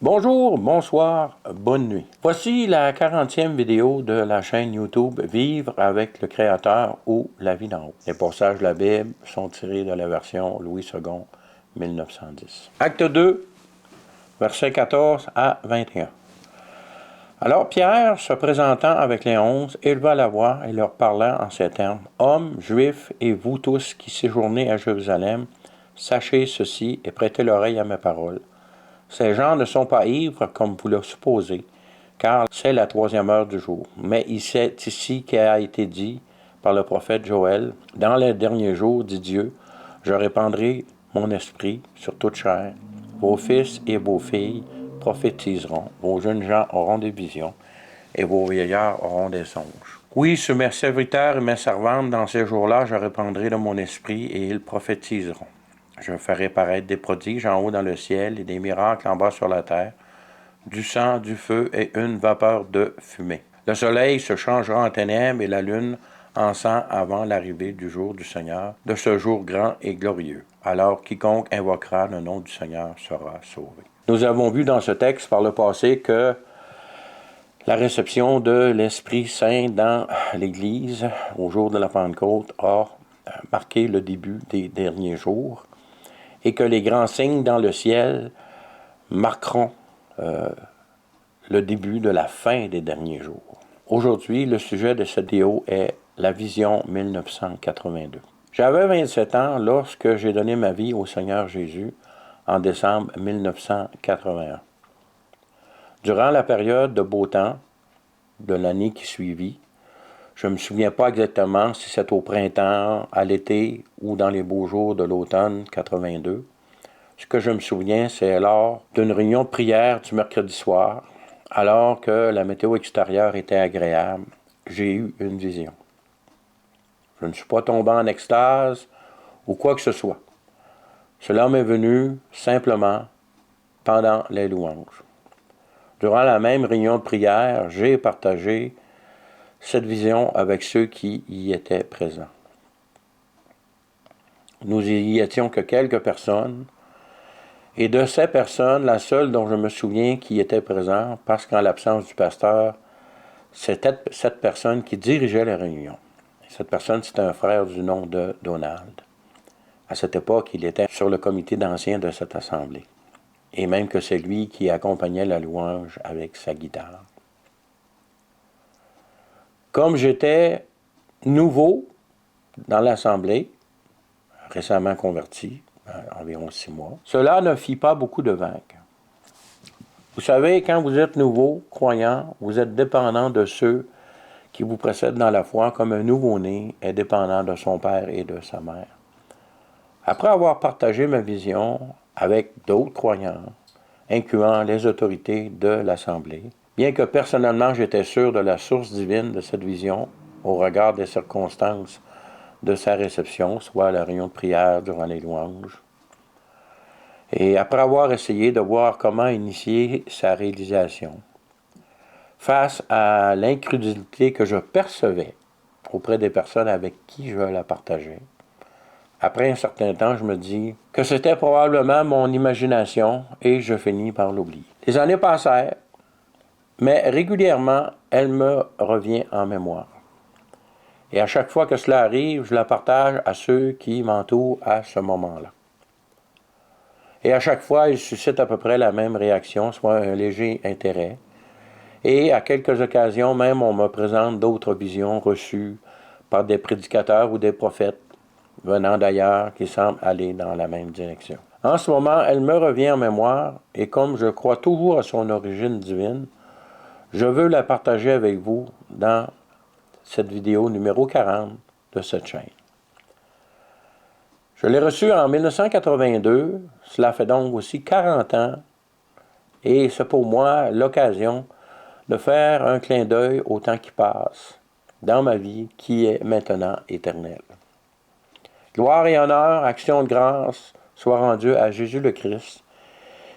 Bonjour, bonsoir, bonne nuit. Voici la 40e vidéo de la chaîne YouTube Vivre avec le Créateur ou La vie d'en haut. Les passages de la Bible sont tirés de la version Louis II, 1910. Acte 2, versets 14 à 21. Alors Pierre, se présentant avec les 11, éleva la voix et leur parla en ces termes. « Hommes, juifs et vous tous qui séjournez à Jérusalem, sachez ceci et prêtez l'oreille à mes paroles. Ces gens ne sont pas ivres comme vous le supposez, car c'est la 3e heure du jour. Mais c'est ici qu'a été dit par le prophète Joël, « Dans les derniers jours, dit Dieu, je répandrai mon esprit sur toute chair. Vos fils et vos filles prophétiseront, vos jeunes gens auront des visions, et vos vieillards auront des songes. Oui, sur mes serviteurs et mes servantes, dans ces jours-là, je répandrai de mon esprit, et ils prophétiseront. Je ferai paraître des prodiges en haut dans le ciel et des miracles en bas sur la terre, du sang, du feu et une vapeur de fumée. Le soleil se changera en ténèbres et la lune en sang avant l'arrivée du jour du Seigneur, de ce jour grand et glorieux. Alors quiconque invoquera le nom du Seigneur sera sauvé. » Nous avons vu dans ce texte par le passé que la réception de l'Esprit Saint dans l'Église au jour de la Pentecôte a marqué le début des derniers jours, et que les grands signes dans le ciel marqueront le début de la fin des derniers jours. Aujourd'hui, le sujet de cette vidéo est la vision 1982. J'avais 27 ans lorsque j'ai donné ma vie au Seigneur Jésus en décembre 1981. Durant la période de beau temps de l'année qui suivit, je ne me souviens pas exactement si c'est au printemps, à l'été ou dans les beaux jours de l'automne 82. Ce que je me souviens, c'est lors d'une réunion de prière du mercredi soir, alors que la météo extérieure était agréable, j'ai eu une vision. Je ne suis pas tombé en extase ou quoi que ce soit. Cela m'est venu simplement pendant les louanges. Durant la même réunion de prière, j'ai partagé cette vision avec ceux qui y étaient présents. Nous y étions que quelques personnes, et de ces personnes, la seule dont je me souviens qui était présente, parce qu'en l'absence du pasteur, c'était cette personne qui dirigeait la réunion. Cette personne, c'était un frère du nom de Donald. À cette époque, il était sur le comité d'anciens de cette assemblée, et même que c'est lui qui accompagnait la louange avec sa guitare. Comme j'étais nouveau dans l'Assemblée, récemment converti, environ 6 mois, cela ne fit pas beaucoup de vagues. Vous savez, quand vous êtes nouveau, croyant, vous êtes dépendant de ceux qui vous précèdent dans la foi, comme un nouveau-né est dépendant de son père et de sa mère. Après avoir partagé ma vision avec d'autres croyants, incluant les autorités de l'Assemblée, bien que personnellement j'étais sûr de la source divine de cette vision, au regard des circonstances de sa réception, soit la réunion de prière durant les louanges, et après avoir essayé de voir comment initier sa réalisation, face à l'incrédulité que je percevais auprès des personnes avec qui je la partageais, après un certain temps, je me dis que c'était probablement mon imagination et je finis par l'oublier. Les années passèrent, mais régulièrement, elle me revient en mémoire. Et à chaque fois que cela arrive, je la partage à ceux qui m'entourent à ce moment-là. Et à chaque fois, il suscite à peu près la même réaction, soit un léger intérêt. Et à quelques occasions, même, on me présente d'autres visions reçues par des prédicateurs ou des prophètes venant d'ailleurs qui semblent aller dans la même direction. En ce moment, elle me revient en mémoire, et comme je crois toujours à son origine divine, je veux la partager avec vous dans cette vidéo numéro 40 de cette chaîne. Je l'ai reçue en 1982, cela fait donc aussi 40 ans, et c'est pour moi l'occasion de faire un clin d'œil au temps qui passe dans ma vie qui est maintenant éternelle. Gloire et honneur, action de grâce soient rendues à Jésus le Christ,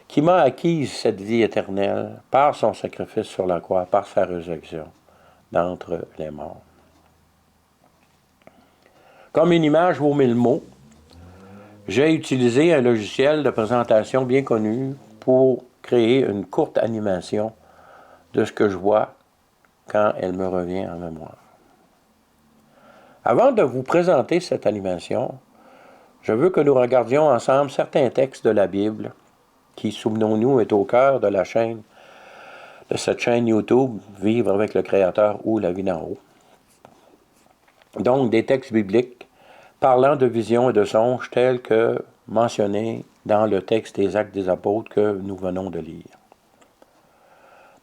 qui m'a acquise cette vie éternelle par son sacrifice sur la croix, par sa résurrection d'entre les morts. Comme une image vaut 1000 mots, j'ai utilisé un logiciel de présentation bien connu pour créer une courte animation de ce que je vois quand elle me revient en mémoire. Avant de vous présenter cette animation, je veux que nous regardions ensemble certains textes de la Bible qui, souvenons-nous, est au cœur de cette chaîne YouTube, Vivre avec le Créateur ou La vie d'en haut. Donc, des textes bibliques parlant de visions et de songes tels que mentionnés dans le texte des Actes des Apôtres que nous venons de lire.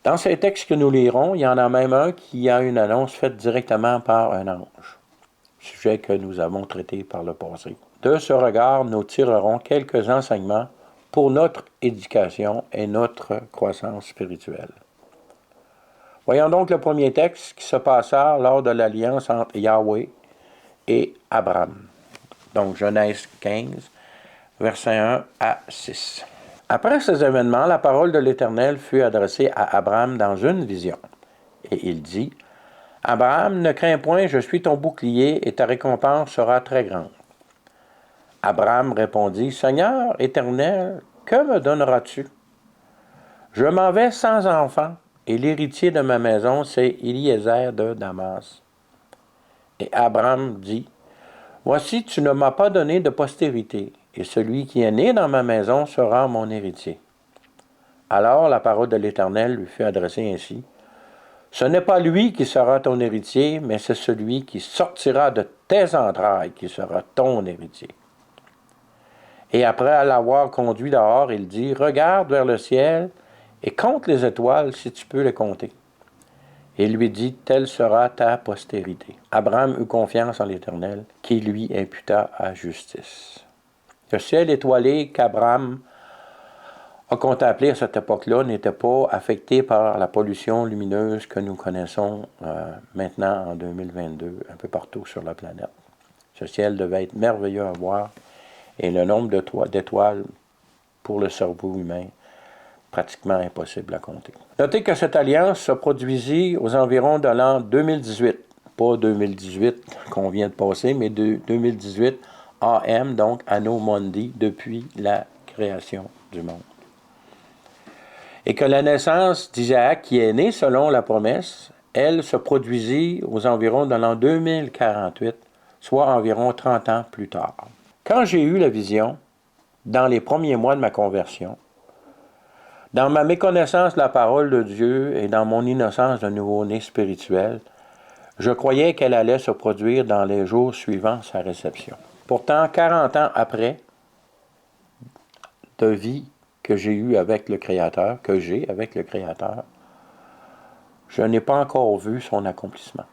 Dans ces textes que nous lirons, il y en a même un qui a une annonce faite directement par un ange, sujet que nous avons traité par le passé. De ce regard, nous tirerons quelques enseignements pour notre éducation et notre croissance spirituelle. Voyons donc le premier texte qui se passa lors de l'alliance entre Yahweh et Abraham. Donc Genèse 15, versets 1 à 6. Après ces événements, la parole de l'Éternel fut adressée à Abraham dans une vision. Et il dit, « Abraham, ne crains point, je suis ton bouclier et ta récompense sera très grande. » Abraham répondit, « Seigneur Éternel, que me donneras-tu? Je m'en vais sans enfant, et l'héritier de ma maison, c'est Eliezer de Damas. » Et Abraham dit, « Voici, tu ne m'as pas donné de postérité, et celui qui est né dans ma maison sera mon héritier. » Alors la parole de l'Éternel lui fut adressée ainsi, « Ce n'est pas lui qui sera ton héritier, mais c'est celui qui sortira de tes entrailles qui sera ton héritier. » Et après l'avoir conduit dehors, il dit, « Regarde vers le ciel et compte les étoiles si tu peux les compter. » Et il lui dit, « Telle sera ta postérité. » Abraham eut confiance en l'Éternel, qui lui imputa à justice. Le ciel étoilé qu'Abraham a contemplé à cette époque-là n'était pas affecté par la pollution lumineuse que nous connaissons maintenant en 2022, un peu partout sur la planète. Ce ciel devait être merveilleux à voir, et le nombre d'étoiles pour le cerveau humain, pratiquement impossible à compter. Notez que cette alliance se produisit aux environs de l'an 2018, pas 2018 qu'on vient de passer, mais de 2018 AM, donc Anno Mundi, depuis la création du monde. Et que la naissance d'Isaac, qui est né selon la promesse, elle se produisit aux environs de l'an 2048, soit environ 30 ans plus tard. Quand j'ai eu la vision, dans les premiers mois de ma conversion, dans ma méconnaissance de la parole de Dieu et dans mon innocence de nouveau-né spirituel, je croyais qu'elle allait se produire dans les jours suivant sa réception. Pourtant, 40 ans après, de vie que j'ai eue avec le Créateur, je n'ai pas encore vu son accomplissement.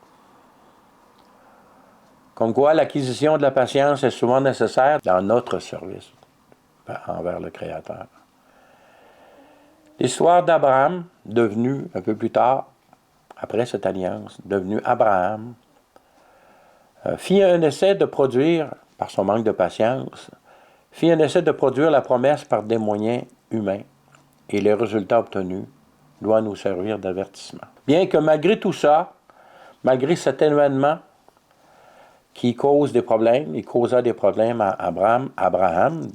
Comme quoi, l'acquisition de la patience est souvent nécessaire dans notre service envers le Créateur. L'histoire d'Abraham, devenu un peu plus tard, après cette alliance, devenu Abraham, fit un essai de produire, par son manque de patience, la promesse par des moyens humains, et les résultats obtenus doivent nous servir d'avertissement. Bien que malgré tout ça, malgré cet événement qui cause des problèmes, il causa des problèmes à Abraham,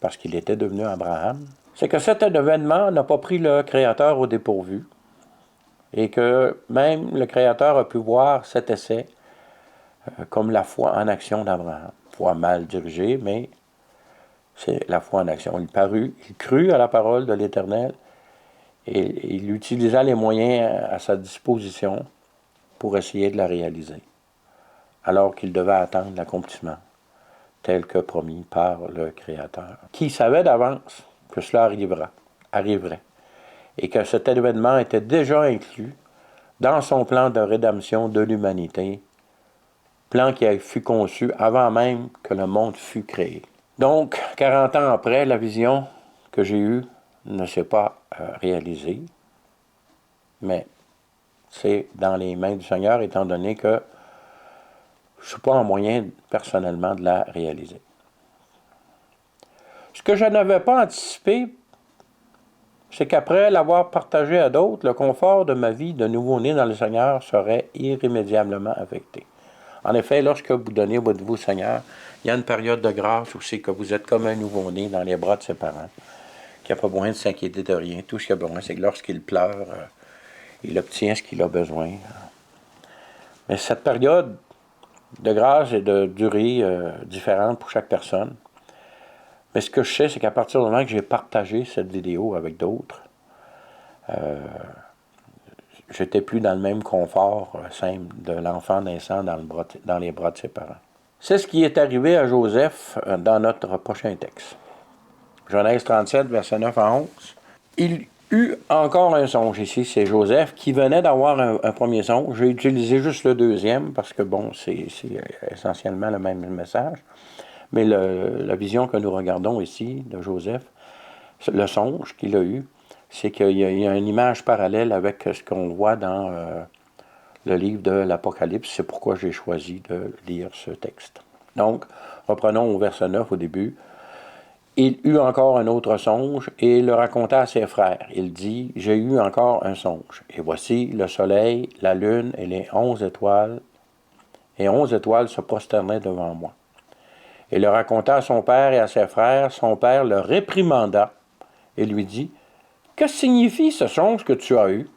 parce qu'il était devenu Abraham, c'est que cet événement n'a pas pris le Créateur au dépourvu, et que même le Créateur a pu voir cet essai comme la foi en action d'Abraham. Foi mal dirigée, mais c'est la foi en action. Il crut à la parole de l'Éternel, et il utilisa les moyens à sa disposition pour essayer de la réaliser, alors qu'il devait attendre l'accomplissement, tel que promis par le Créateur, qui savait d'avance que cela arriverait, et que cet événement était déjà inclus dans son plan de rédemption de l'humanité, plan qui fut conçu avant même que le monde fût créé. Donc, 40 ans après, la vision que j'ai eue ne s'est pas réalisée, mais c'est dans les mains du Seigneur, étant donné que je ne suis pas en moyen personnellement de la réaliser. Ce que je n'avais pas anticipé, c'est qu'après l'avoir partagé à d'autres, le confort de ma vie de nouveau-né dans le Seigneur serait irrémédiablement affecté. En effet, lorsque vous donnez votre vie au Seigneur, il y a une période de grâce où c'est que vous êtes comme un nouveau-né dans les bras de ses parents. qu'il n'a pas besoin de s'inquiéter de rien. Tout ce qu'il a besoin, c'est que lorsqu'il pleure, il obtient ce qu'il a besoin. Mais cette période de grâce est de durée différente pour chaque personne. Mais ce que je sais, c'est qu'à partir du moment que j'ai partagé cette vidéo avec d'autres, j'étais plus dans le même confort simple de l'enfant naissant dans les bras de ses parents. C'est ce qui est arrivé à Joseph dans notre prochain texte. Genèse 37, versets 9 à 11. Il eut encore un songe ici, c'est Joseph, qui venait d'avoir un premier songe. J'ai utilisé juste le deuxième, parce que bon, c'est essentiellement le même message. Mais la vision que nous regardons ici de Joseph, le songe qu'il a eu, c'est qu'il y a une image parallèle avec ce qu'on voit dans le livre de l'Apocalypse. C'est pourquoi j'ai choisi de lire ce texte. Donc, reprenons au verset 9 au début. Il eut encore un autre songe et le raconta à ses frères. Il dit, j'ai eu encore un songe. Et voici le soleil, la lune et les 11 étoiles. Et 11 étoiles se prosternaient devant moi. Il le raconta à son père et à ses frères. Son père le réprimanda et lui dit, que signifie ce songe que tu as eu?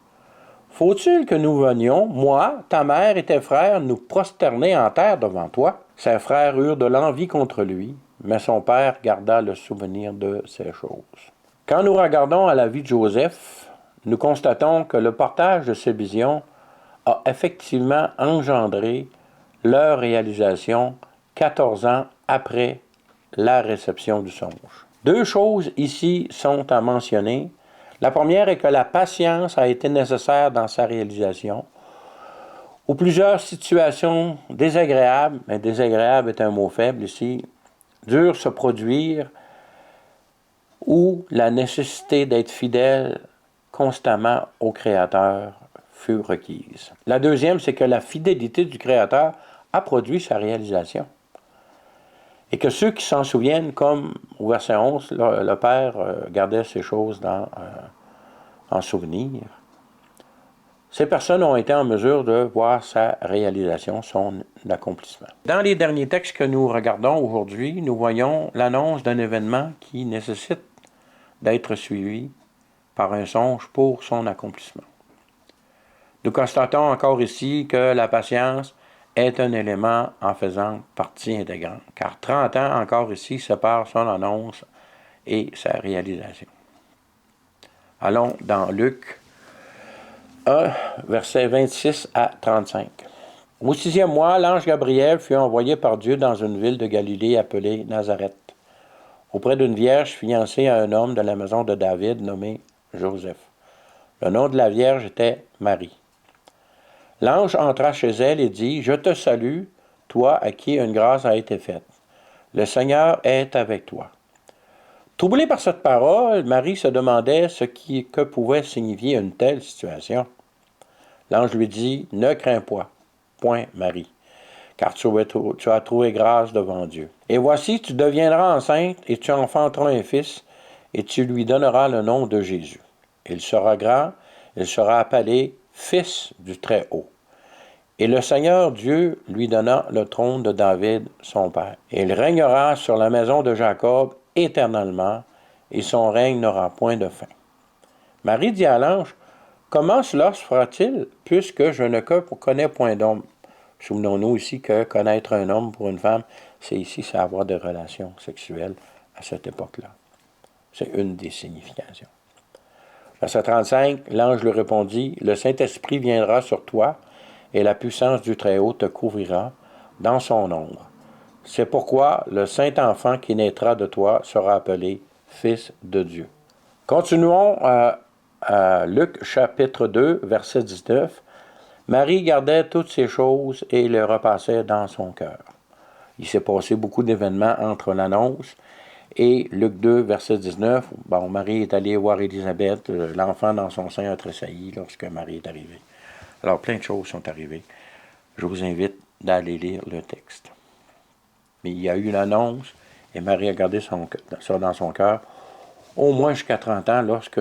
Faut-il que nous venions, moi, ta mère et tes frères, nous prosterner en terre devant toi? Ses frères eurent de l'envie contre lui, mais son père garda le souvenir de ces choses. Quand nous regardons à la vie de Joseph, nous constatons que le partage de ces visions a effectivement engendré leur réalisation 14 ans après la réception du songe. Deux choses ici sont à mentionner. La première est que la patience a été nécessaire dans sa réalisation, où plusieurs situations désagréables, mais désagréable est un mot faible ici, durent se produire, où la nécessité d'être fidèle constamment au Créateur fut requise. La deuxième, c'est que la fidélité du Créateur a produit sa réalisation. Et que ceux qui s'en souviennent, comme au verset 11, le Père gardait ces choses en souvenir, ces personnes ont été en mesure de voir sa réalisation, son accomplissement. Dans les derniers textes que nous regardons aujourd'hui, nous voyons l'annonce d'un événement qui nécessite d'être suivi par un songe pour son accomplissement. Nous constatons encore ici que la patience est un élément en faisant partie intégrante, car 30 ans encore ici séparent son annonce et sa réalisation. Allons dans Luc 1, versets 26 à 35. Au 6e mois, l'ange Gabriel fut envoyé par Dieu dans une ville de Galilée appelée Nazareth, auprès d'une vierge fiancée à un homme de la maison de David nommé Joseph. Le nom de la vierge était Marie. L'ange entra chez elle et dit, « Je te salue, toi à qui une grâce a été faite. Le Seigneur est avec toi. » Troublée par cette parole, Marie se demandait que pouvait signifier une telle situation. L'ange lui dit, « Ne crains point, Marie, car tu as trouvé grâce devant Dieu. Et voici, tu deviendras enceinte et tu enfanteras un fils, et tu lui donneras le nom de Jésus. Il sera grand, il sera appelé Fils du Très-Haut. Et le Seigneur Dieu lui donna le trône de David, son père. Et il régnera sur la maison de Jacob éternellement, et son règne n'aura point de fin. » Marie dit à l'ange, « Comment cela se fera-t-il, puisque je ne connais point d'homme? » Souvenons-nous ici que connaître un homme pour une femme, c'est avoir des relations sexuelles à cette époque-là. C'est une des significations. Verset 35, l'ange lui répondit, « Le Saint-Esprit viendra sur toi, et la puissance du Très-Haut te couvrira dans son ombre. C'est pourquoi le Saint-Enfant qui naîtra de toi sera appelé Fils de Dieu. » Continuons à Luc chapitre 2, verset 19. Marie gardait toutes ces choses et les repassait dans son cœur. Il s'est passé beaucoup d'événements entre l'annonce et Luc 2, verset 19. Bon, Marie est allée voir Élisabeth, l'enfant dans son sein a tressailli lorsque Marie est arrivée. Alors, plein de choses sont arrivées. Je vous invite d'aller lire le texte. Mais il y a eu une annonce et Marie a gardé ça dans son cœur, au moins jusqu'à 30 ans, lorsque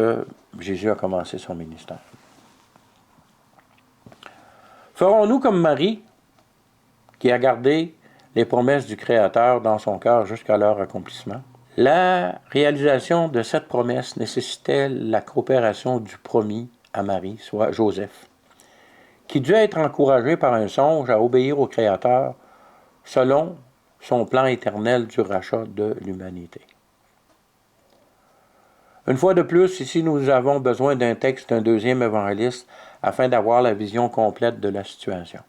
Jésus a commencé son ministère. Ferons-nous comme Marie, qui a gardé les promesses du Créateur dans son cœur jusqu'à leur accomplissement? La réalisation de cette promesse nécessitait la coopération du promis à Marie, soit Joseph, qui dut être encouragé par un songe à obéir au Créateur selon son plan éternel du rachat de l'humanité. Une fois de plus, ici, nous avons besoin d'un texte d'un deuxième évangéliste afin d'avoir la vision complète de la situation.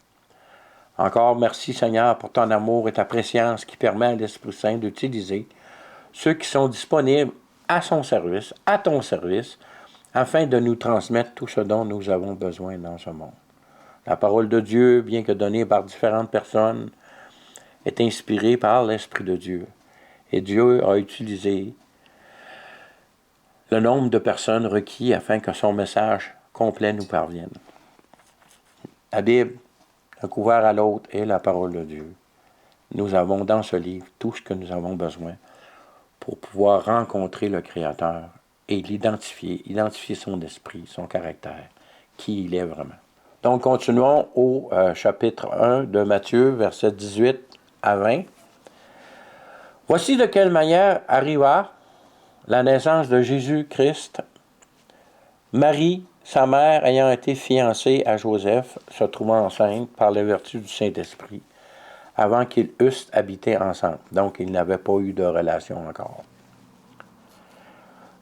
Encore merci Seigneur pour ton amour et ta préscience qui permet à l'Esprit Saint d'utiliser ceux qui sont disponibles à son service, à ton service, afin de nous transmettre tout ce dont nous avons besoin dans ce monde. La parole de Dieu, bien que donnée par différentes personnes, est inspirée par l'Esprit de Dieu. Et Dieu a utilisé le nombre de personnes requis afin que son message complet nous parvienne. La Bible, d'un couvert à l'autre, est la parole de Dieu. Nous avons dans ce livre tout ce que nous avons besoin pour pouvoir rencontrer le Créateur et l'identifier, identifier son esprit, son caractère, qui il est vraiment. Donc, continuons au chapitre 1 de Matthieu, versets 18 à 20. Voici de quelle manière arriva la naissance de Jésus-Christ. Marie, sa mère, ayant été fiancée à Joseph, se trouvant enceinte par la vertu du Saint-Esprit, avant qu'ils eussent habité ensemble. Donc, ils n'avaient pas eu de relation encore.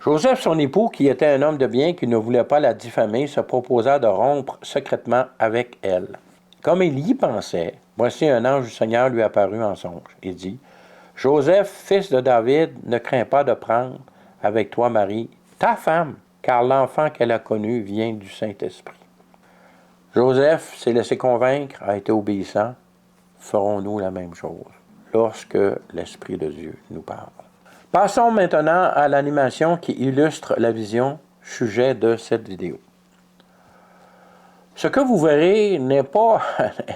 Joseph, son époux, qui était un homme de bien, qui ne voulait pas la diffamer, se proposa de rompre secrètement avec elle. Comme il y pensait, voici un ange du Seigneur lui apparut en songe et dit, « Joseph, fils de David, ne crains pas de prendre avec toi Marie, ta femme, car l'enfant qu'elle a connu vient du Saint-Esprit. » Joseph s'est laissé convaincre, a été obéissant. Ferons-nous la même chose lorsque l'Esprit de Dieu nous parle? Passons maintenant à l'animation qui illustre la vision sujet de cette vidéo. Ce que vous verrez n'est pas,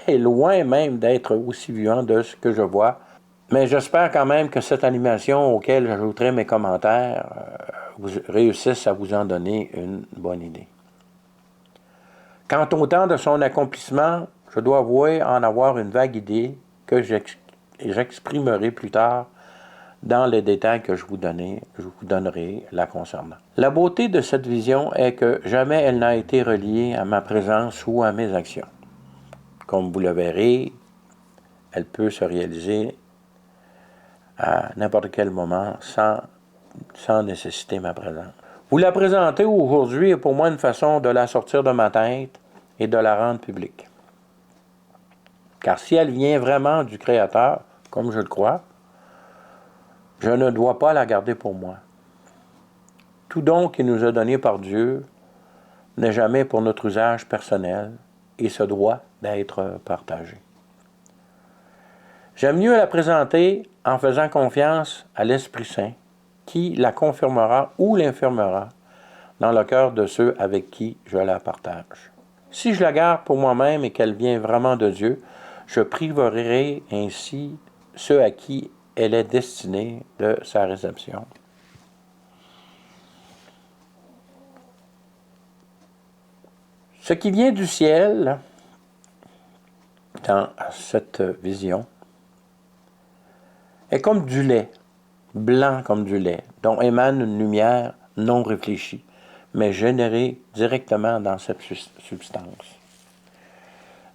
est loin même d'être aussi vivant de ce que je vois, mais j'espère quand même que cette animation, auquel j'ajouterai mes commentaires, réussisse à vous en donner une bonne idée. Quant au temps de son accomplissement, je dois avouer en avoir une vague idée que j'exprimerai plus tard dans les détails que je vous donnerai la concernant. La beauté de cette vision est que jamais elle n'a été reliée à ma présence ou à mes actions. Comme vous le verrez, elle peut se réaliser à n'importe quel moment sans nécessiter ma présence. Vous la présenter aujourd'hui est pour moi une façon de la sortir de ma tête et de la rendre publique. Car si elle vient vraiment du Créateur, comme je le crois, je ne dois pas la garder pour moi. Tout don qui nous a donné par Dieu n'est jamais pour notre usage personnel et se doit d'être partagé. J'aime mieux la présenter en faisant confiance à l'Esprit Saint qui la confirmera ou l'infirmera dans le cœur de ceux avec qui je la partage. Si je la garde pour moi-même et qu'elle vient vraiment de Dieu, je priverai ainsi ceux à qui elle est destinée de sa réception. Ce qui vient du ciel, dans cette vision, est comme du lait, blanc comme du lait, dont émane une lumière non réfléchie, mais générée directement dans cette substance.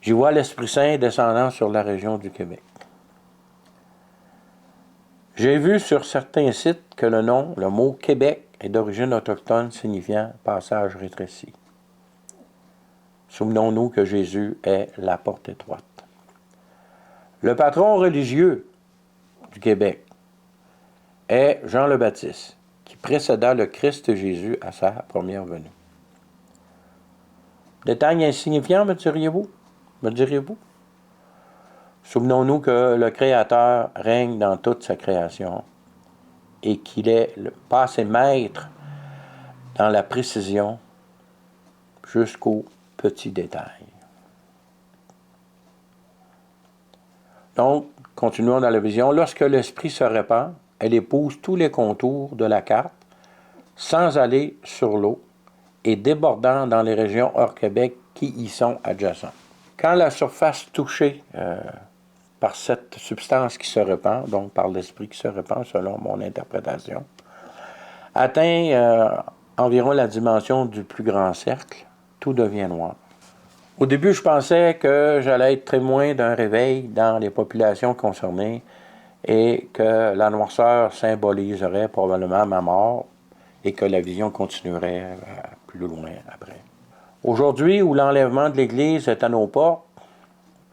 J'y vois l'Esprit Saint descendant sur la région du Québec. J'ai vu sur certains sites que le mot Québec, est d'origine autochtone signifiant passage rétréci. Souvenons-nous que Jésus est la porte étroite. Le patron religieux du Québec est Jean le Baptiste, qui précéda le Christ Jésus à sa première venue. Détail insignifiant, me diriez-vous? Souvenons-nous que le Créateur règne dans toute sa création et qu'il est le passé maître dans la précision jusqu'aux petits détails. Donc, continuons dans la vision. Lorsque l'Esprit se répand, elle épouse tous les contours de la carte sans aller sur l'eau et débordant dans les régions hors Québec qui y sont adjacentes. Quand la surface touchée par cette substance qui se répand, donc par l'esprit qui se répand, selon mon interprétation, atteint environ la dimension du plus grand cercle, tout devient noir. Au début, je pensais que j'allais être témoin d'un réveil dans les populations concernées et que la noirceur symboliserait probablement ma mort et que la vision continuerait plus loin après. Aujourd'hui, où l'enlèvement de l'Église est à nos portes,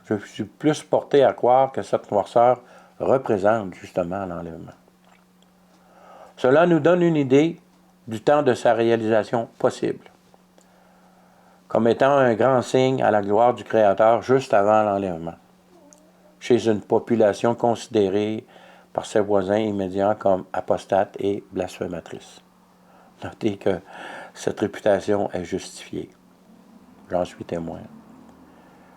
je suis plus porté à croire que cette noirceur représente justement l'enlèvement. Cela nous donne une idée du temps de sa réalisation possible, comme étant un grand signe à la gloire du Créateur juste avant l'enlèvement, chez une population considérée par ses voisins immédiats comme apostate et blasphématrice. Notez que cette réputation est justifiée. J'en suis témoin.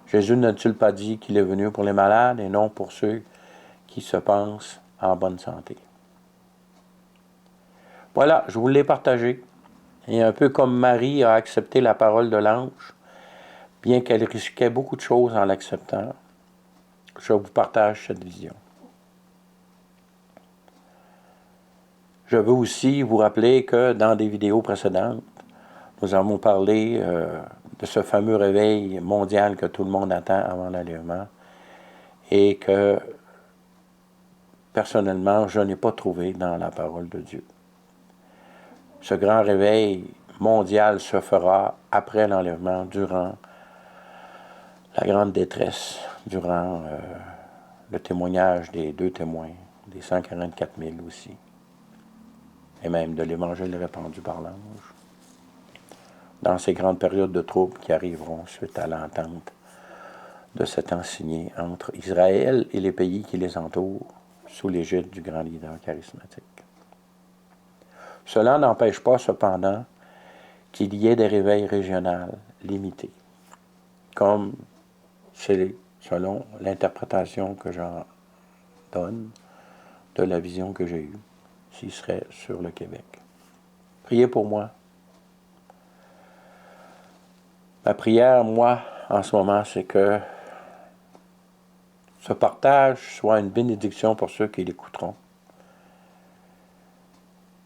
Jésus n'a-t-il pas dit qu'il est venu pour les malades et non pour ceux qui se pensent en bonne santé? Voilà, je vous l'ai partagé. Et un peu comme Marie a accepté la parole de l'ange, bien qu'elle risquait beaucoup de choses en l'acceptant, je vous partage cette vision. Je veux aussi vous rappeler que dans des vidéos précédentes, nous avons parlé de ce fameux réveil mondial que tout le monde attend avant l'enlèvement et que, personnellement, je n'ai pas trouvé dans la parole de Dieu. Ce grand réveil mondial se fera après l'enlèvement, durant la grande détresse, durant le témoignage des 2 témoins, des 144 000 aussi, et même de l'Évangile répandu par l'ange, dans ces grandes périodes de troubles qui arriveront suite à l'entente de cet temps signé entre Israël et les pays qui les entourent, sous l'égide du grand leader charismatique. Cela n'empêche pas, cependant, qu'il y ait des réveils régionaux limités, comme c'est selon l'interprétation que j'en donne de la vision que j'ai eue, s'il serait sur le Québec. Priez pour moi. Ma prière, moi, en ce moment, c'est que ce partage soit une bénédiction pour ceux qui l'écouteront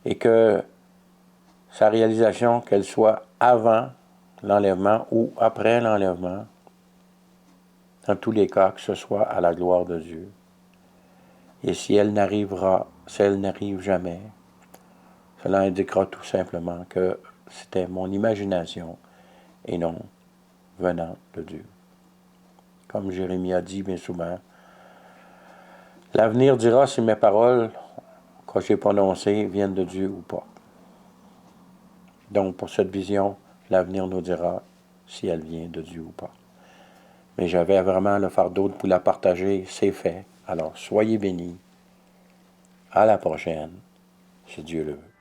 et que sa réalisation, qu'elle soit avant l'enlèvement ou après l'enlèvement, dans tous les cas, que ce soit à la gloire de Dieu. Et si elle n'arrive jamais, cela indiquera tout simplement que c'était mon imagination et non venant de Dieu. Comme Jérémie a dit bien souvent, l'avenir dira si mes paroles que j'ai prononcées viennent de Dieu ou pas. Donc pour cette vision, l'avenir nous dira si elle vient de Dieu ou pas. Mais j'avais vraiment le fardeau pour la partager, c'est fait. Alors soyez bénis. À la prochaine, si Dieu le veut.